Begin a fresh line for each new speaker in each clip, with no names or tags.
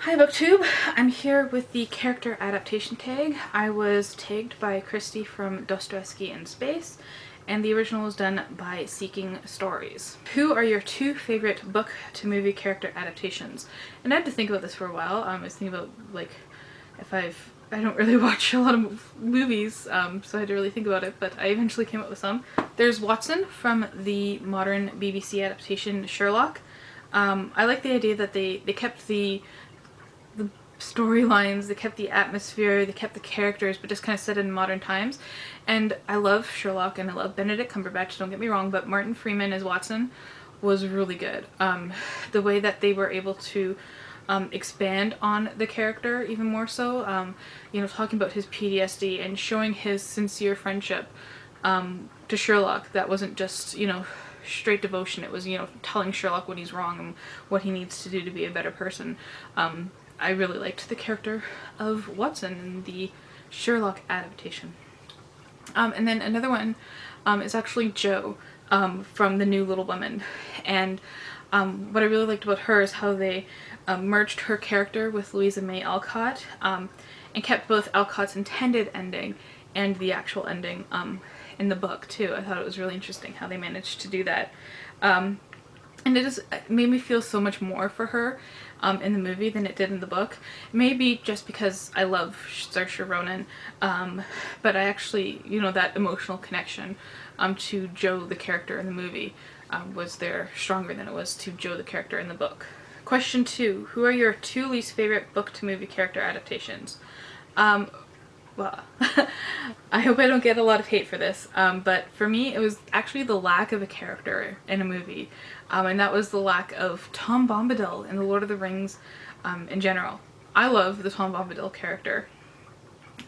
Hi BookTube! I'm here with the character adaptation tag. I was tagged by Christy from Dostoevsky in Space, and the original was done by Seeking Stories. Who are your two favorite book to movie character adaptations? And I had to think about this for a while. I was thinking about like if I don't really watch a lot of movies, so I had to really think about it, but I eventually came up with some. There's Watson from the modern BBC adaptation Sherlock. I like the idea that they kept the storylines, they kept the atmosphere, they kept the characters, but just kind of set in modern times. And I love Sherlock and I love Benedict Cumberbatch, don't get me wrong, but Martin Freeman as Watson was really good. The way that they were able to expand on the character even more so, you know, talking about his PTSD and showing his sincere friendship to Sherlock. That wasn't just, you know, straight devotion. It was, you know, telling Sherlock what he's wrong and what he needs to do to be a better person. I really liked the character of Watson in the Sherlock adaptation. And then another one is actually Jo from The New Little Women. And what I really liked about her is how they merged her character with Louisa May Alcott and kept both Alcott's intended ending and the actual ending in the book too. I thought it was really interesting how they managed to do that. And it just made me feel so much more for her in the movie than it did in the book. Maybe just because I love Saoirse Ronan, but I actually, you know, that emotional connection to Jo the character in the movie was there stronger than it was to Jo the character in the book. Question 2. Who are your two least favorite book to movie character adaptations? Well, I hope I don't get a lot of hate for this, but for me it was actually the lack of a character in a movie, and that was the lack of Tom Bombadil in The Lord of the Rings in general. I love the Tom Bombadil character.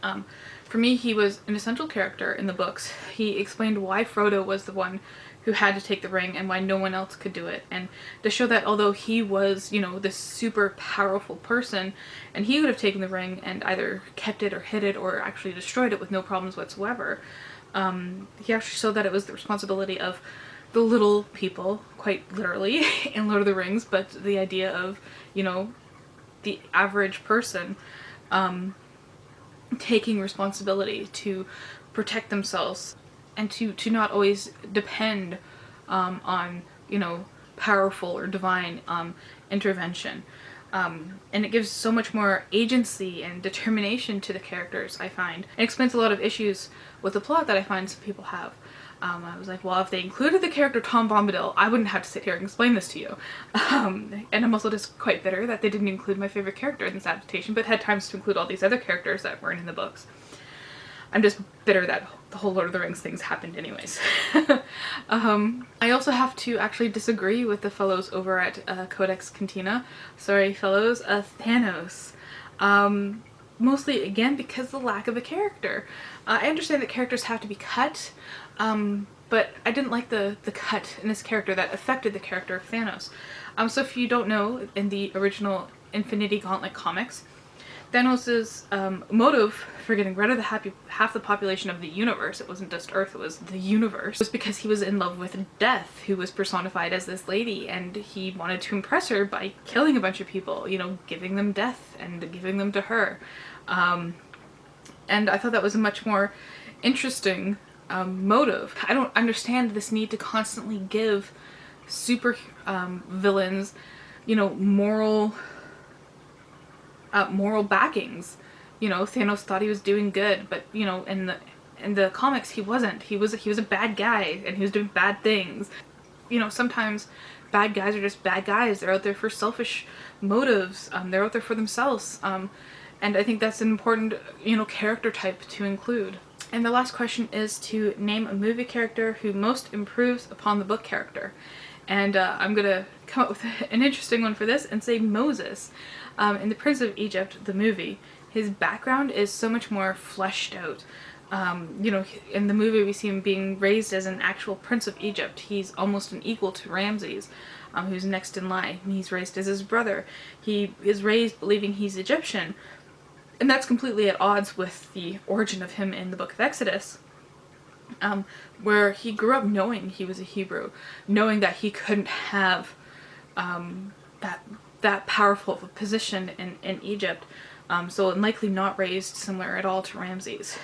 For me, he was an essential character in the books. He explained why Frodo was the one who had to take the ring and why no one else could do it, and to show that although he was, you know, this super powerful person and he would have taken the ring and either kept it or hid it or actually destroyed it with no problems whatsoever, he actually showed that it was the responsibility of the little people, quite literally, in Lord of the Rings, but the idea of, you know, the average person taking responsibility to protect themselves and to not always depend on, you know, powerful or divine intervention. And it gives so much more agency and determination to the characters, I find. It explains a lot of issues with the plot that I find some people have. I was like, well, if they included the character Tom Bombadil, I wouldn't have to sit here and explain this to you. And I'm also just quite bitter that they didn't include my favorite character in this adaptation, but had times to include all these other characters that weren't in the books. I'm just bitter that the whole Lord of the Rings things happened anyways. I also have to actually disagree with the fellows over at Codex Cantina. Sorry fellows, Thanos. Mostly, again, because of the lack of a character. I understand that characters have to be cut, but I didn't like the cut in this character that affected the character of Thanos. So if you don't know, in the original Infinity Gauntlet comics, Thanos' motive for getting rid of half the population of the universe, it wasn't just Earth, it was the universe, was because he was in love with Death, who was personified as this lady, and he wanted to impress her by killing a bunch of people, you know, giving them death and giving them to her. And I thought that was a much more interesting motive. I don't understand this need to constantly give super villains, you know, moral backings. You know, Thanos thought he was doing good, but you know, in the comics he wasn't. He was a bad guy and he was doing bad things. You know, sometimes bad guys are just bad guys. They're out there for selfish motives. They're out there for themselves. And I think that's an important, you know, character type to include. And the last question is to name a movie character who most improves upon the book character. And I'm gonna come up with an interesting one for this and say Moses. In The Prince of Egypt, the movie, his background is so much more fleshed out. You know, in the movie we see him being raised as an actual Prince of Egypt. He's almost an equal to Ramses, who's next in line. He's raised as his brother. He is raised believing he's Egyptian. And that's completely at odds with the origin of him in the Book of Exodus, where he grew up knowing he was a Hebrew, knowing that he couldn't have that that powerful of a position in Egypt, so likely not raised similar at all to Ramses.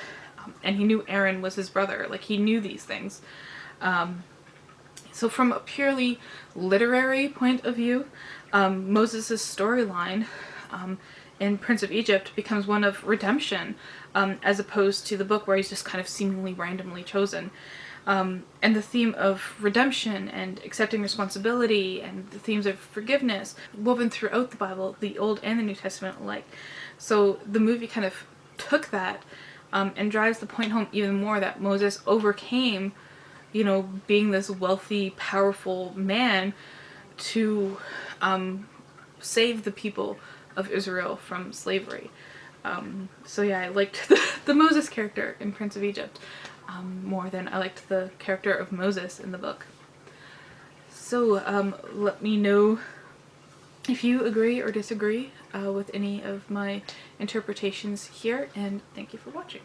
And he knew Aaron was his brother, like he knew these things. So from a purely literary point of view, Moses' storyline in Prince of Egypt becomes one of redemption, as opposed to the book where he's just kind of seemingly randomly chosen. And the theme of redemption and accepting responsibility and the themes of forgiveness woven throughout the Bible, the Old and the New Testament alike. So the movie kind of took that and drives the point home even more that Moses overcame, being this wealthy, powerful man to save the people of Israel from slavery. So yeah, I liked the Moses character in Prince of Egypt more than I liked the character of Moses in the book. So let me know if you agree or disagree with any of my interpretations here, and thank you for watching.